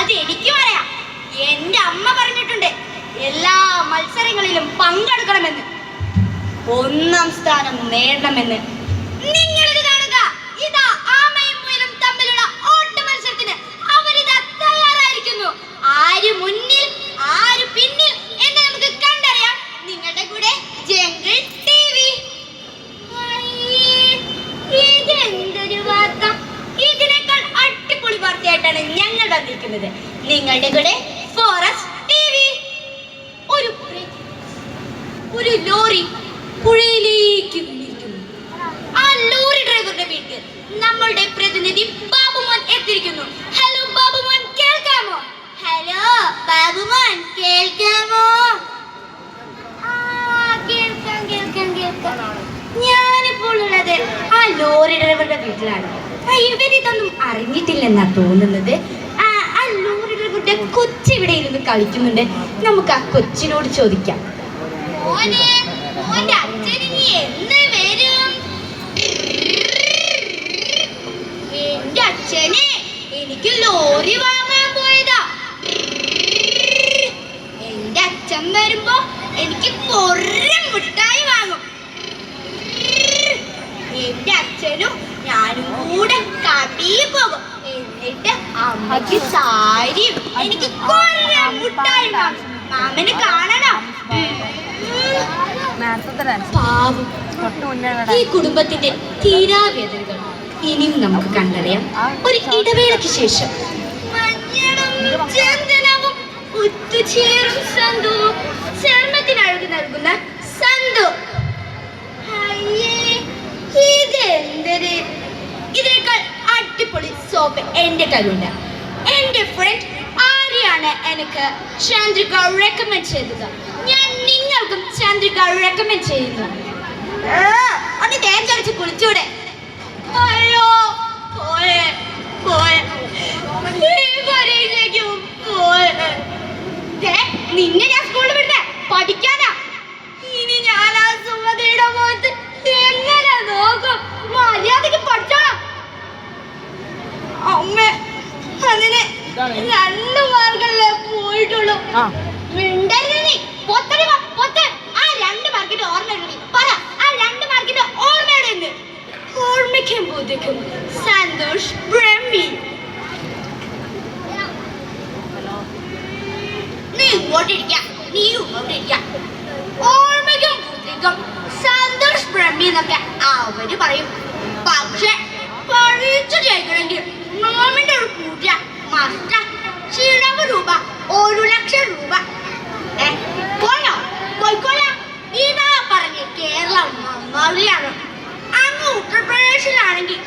അതെനിക്ക് പറയാം. എന്റെ അമ്മ പറഞ്ഞിട്ടുണ്ട് എല്ലാ മത്സരങ്ങളിലും പങ്കെടുക്കണമെന്ന്, 1ാം സ്ഥാനം നേടണമെന്ന്. നിങ്ങളിത് കാണുക. ഇതാ ആമയും മുയലും തമ്മിലുള്ള ഓട്ട മത്സരത്തിന് അവരിതാ തയ്യാറായിരിക്കുന്നു. ആര് മുന്നിൽ ആര് പിന്നിൽ എന്ന് നമുക്ക് കണ്ടറിയാം. നിങ്ങളുടെ കൂടെ ജംഗിൾ ടിവി. ഇതെന്തൊരു വാർത്ത! ഇതിനേക്കാൾ അടിപൊളി വാർത്തയായിട്ടാണ് ഞങ്ങൾ വന്നിരിക്കുന്നത്. നിങ്ങളുടെ കൂടെ ഫോറസ്റ്റ് ടിവി. ഒരു ലോറി പുഴയിലേക്ക് വീണിരിക്കുന്നു. ആ ലോറി ഡ്രൈവറുടെ വീട്ടിൽ നമ്മളുടെ പ്രതിനിധി ബാബുമോൻ എത്തിയിരിക്കുന്നു. ഹലോ ബാബുമോൻ, കേൾക്കാമോ? ഹലോ ബാബുമോൻ, കേൾക്കാമോ? കേൾക്കാം. ഞാനിപ്പോൾ ഉള്ളത് ആ ലോറി ഡ്രൈവറുടെ വീട്ടിലാണ്. ഇവരിതൊന്നും അറിഞ്ഞിട്ടില്ലെന്നാ തോന്നുന്നത്. ആ ലോറി ഡ്രൈവറുടെ കൊച്ചിവിടെ ഇരുന്ന് കളിക്കുന്നുണ്ട്. നമുക്ക് ആ കൊച്ചിനോട് ചോദിക്കാം. മോന്റെ അച്ഛൻ ഇനി എന്ന് വരും? എന്റെ അച്ഛനെ എനിക്ക് ലോറി വാങ്ങാൻ പോയതാ. എന്റെ അച്ഛൻ വരുമ്പോ എനിക്ക് കൊറേ മിഠായി വാങ്ങും. എന്റെ അച്ഛനും ഞാനും കൂടെ കടയിൽ പോകും. എന്നിട്ട് അമ്മയ്ക്ക് സാരിയും എനിക്ക് കൊറേ മിഠായി വാങ്ങും. മാമന് കാണണം. പാവം, ഈ കുടുംബത്തിന്റെ തീരാവേദനകൾ ഇനിയും നമുക്ക് കണ്ടറിയാം ഒരു ഇടവേളയ്ക്ക് ശേഷം. ചർമ്മത്തിനഴക് നൽകുന്ന സന്തു. ഇതെന്തൊരു! ഇതിനേക്കാൾ അടിപൊളി സോപ്പ് എന്റെ കയ്യിലുണ്ട്. എന്റെ ഫ്രണ്ട് ആര്യാണ് എനിക്ക് ചന്ദ്രിക റെക്കമെൻഡ് ചെയ്തത്. ഞാൻ നിങ്ങൾക്കും ചന്ദ്രിക റെക്കമെൻഡ് ചെയ്യുന്നു. ഒന്ന് തേച്ചടിച്ച് കുളിച്ചൂടെ? അയ്യോ, പോയെ പോയെ നിന്നെ ഞാൻ സ്കൂളിൽ വിടേ പഠിക്കാനാ. ഇനി ഞാൻ ആ സുമതിയുടെ മുഖത്ത് എങ്ങനെ നോക്കും? മര്യാദക്ക് പഠിച്ചോളാം. അമ്മ അതിന് 2 മാർക്കല്ലേ പോയിട്ടുള്ളൂ. മിണ്ടരുത് നീ. ആ 2 മാർക്കിന്റെ ഓർമ്മ പറ. ആ 2 മാർക്കിന്റെ ഓർമ്മയുടെ എന്ന് ഓർമ്മിക്കും ബോധിക്കും. സന്തോഷ് ബ്രഹ്മി. നീ ഇങ്ങോട്ടിരിക്കാം, നീ ഇങ്ങോട്ടിരിക്കാം. ഓർമ്മിക്കും ബോധിക്കും സന്തോഷ് ബ്രഹ്മി എന്നൊക്കെ അവര് പറയും. പക്ഷെ പരീക്ഷ ജയിക്കണമെങ്കിൽ മാമിന്റെ ഒരു പൂജ മസ്റ്റ. ചിലവ് രൂപ 1,00,000 രൂപ. പോയോ? പോയിക്കോളാം. ഇതാ പറഞ്ഞ കേരളം നന്നാവിയാണ്. അങ്ങ് ഉത്തർപ്രദേശിലാണെങ്കിൽ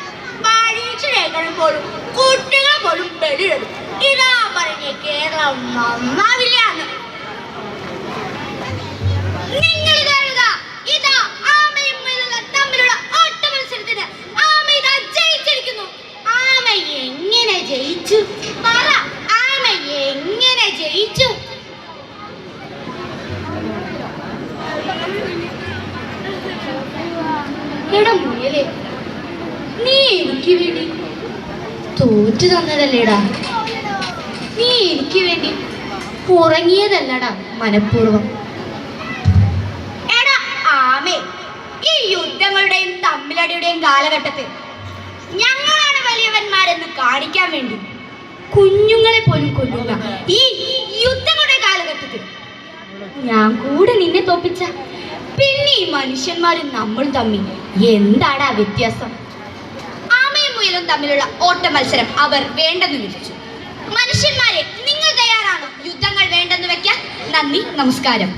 പരീക്ഷ ജയിക്കണം പോലും കുട്ടികൾ പോലും ബലിയിടും. ഇതാ പറഞ്ഞ കേരളം നന്നാവില്ലാന്ന്. നിങ്ങൾ കാണുക. ഇതാ ആമയും മുയലും തമ്മിലുള്ള ഓട്ട മത്സരത്തിന് ആമ ഇതാ ജയിച്ചിരിക്കുന്നു. ആമ എങ്ങനെ ജയിച്ചു? പറ, ആമ എങ്ങനെ ജയിച്ചു? എടാ മുയലേ, നീ എനിക്ക് വേണ്ടി തോറ്റു തന്നതല്ലേടാ. നീ എനിക്ക് വേണ്ടി ഉറങ്ങിയതല്ലടാ മനഃപൂർവ്വം. എടാ ആമേ, ഈ യുദ്ധങ്ങളുടെയും തമ്മിലടിയുടെയും കാലഘട്ടത്തിൽ ഞങ്ങളാണ് വലിയവന്മാരെന്ന് കാണിക്കാൻ വേണ്ടി കുഞ്ഞുങ്ങളെ പോലും കൊല്ലുക ഈ യുദ്ധങ്ങളുടെ കാലഘട്ടത്തിൽ ഞാൻ കൂടെ നിന്നെ തോപ്പിച്ച പിന്നെ ഈ മനുഷ്യന്മാരും നമ്മൾ തമ്മിൽ എന്താടാ വ്യത്യാസം? ആമയും മുയലും തമ്മിലുള്ള ഓട്ട മത്സരം അവർ വേണ്ടെന്ന് വിളിച്ചു. മനുഷ്യന്മാരെ, നിങ്ങൾ തയ്യാറാണോ യുദ്ധങ്ങൾ വേണ്ടെന്ന് വെക്കാൻ? നന്ദി, നമസ്കാരം.